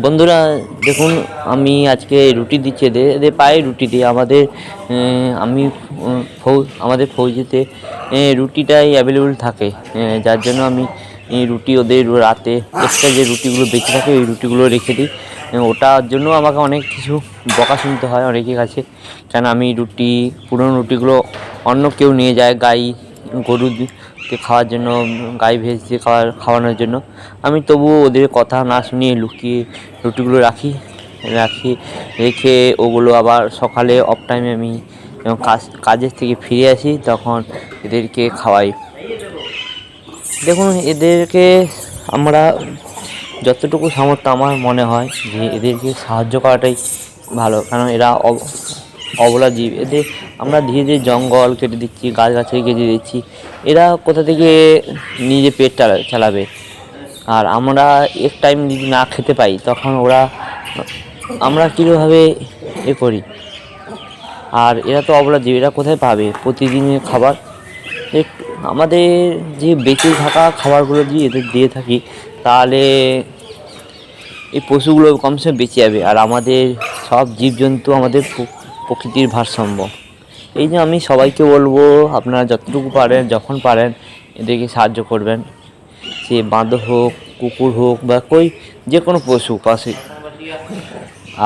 বন্ধুরা দেখুন, আমি আজকে রুটি দিচ্ছি, এদের পায়ে রুটি দিই। আমি আমাদের ফৌজিতে রুটিটাই অ্যাভেলেবল থাকে, যার জন্য আমি রুটি ওদের রাতে এক্সট্রা যে রুটিগুলো বেঁচে থাকে ওই রুটিগুলো রেখে দিই। ওটার জন্য আমাকে অনেক কিছু বকা শুনতে হয় অনেকের কাছে, কেন আমি পুরনো রুটিগুলো অন্য কেউ নিয়ে যায় গরুকে খাওয়ার জন্য, গাই ভেজ দিয়ে খাওয়ানোর জন্য। আমি তবুও ওদের কথা না শুনিয়ে লুকিয়ে রুটিগুলো রেখে ওগুলো আবার সকালে অফ টাইমে আমি যখন কাজের থেকে ফিরে আসি তখন এদেরকে খাওয়াই। দেখুন, এদেরকে আমরা যতটুকু সামর্থ্য আমার মনে হয় যে এদেরকে সাহায্য করাটাই ভালো, কারণ এরা অবলা জীব। এদের আমরা ধীরে ধীরে জঙ্গল কেটে দিচ্ছি, গাছগাছালি কেটে দিচ্ছি, এরা কোথা থেকে নিজে পেট চালাবে? আর আমরা এক টাইম যদি না খেতে পাই তখন আমরা কীভাবে করি? আর এরা তো অবলা জীব, এরা কোথায় পাবে প্রতিদিনের খাবার? আমাদের যে বেঁচে থাকা খাবারগুলো যদি এদের দিয়ে থাকি তাহলে এই পশুগুলো কমসে কম বেঁচে যাবে, আর আমাদের সব জীবজন্তু, আমাদের প্রকৃতির ভারসাম্য। এই যে আমি সবাইকে বলবো, আপনারা যতটুকু পারেন যখন পারেন এদেরকে সাহায্য করবেন। সে বাঁদর হোক, কুকুর হোক, বা যে কোনো পশু পাশে।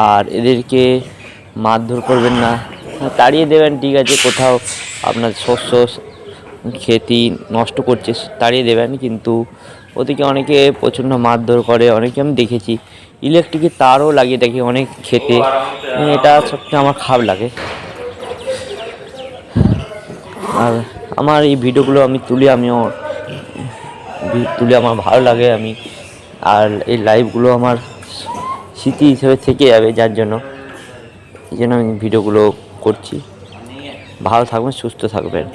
আর এদেরকে মারধর করবেন না, তাড়িয়ে দেবেন ঠিক আছে, কোথাও আপনার শস্য ক্ষেতি নষ্ট করছে তাড়িয়ে দেবেন, কিন্তু ওদিকে অনেকে প্রচণ্ড মারধর করে, অনেকে আমি দেখেছি ইলেকট্রিকের তারও লাগিয়ে দেখি অনেক ক্ষেতে। এটা সবচেয়ে আমার খারাপ লাগে। আর আমার এই ভিডিওগুলো আমি তুলে আমার ভালো লাগে। আর এই লাইভগুলো আমার স্মৃতি হিসেবে থেকে যাবে, যার জন্য আমি ভিডিওগুলো করছি। ভালো থাকবেন, সুস্থ থাকবেন।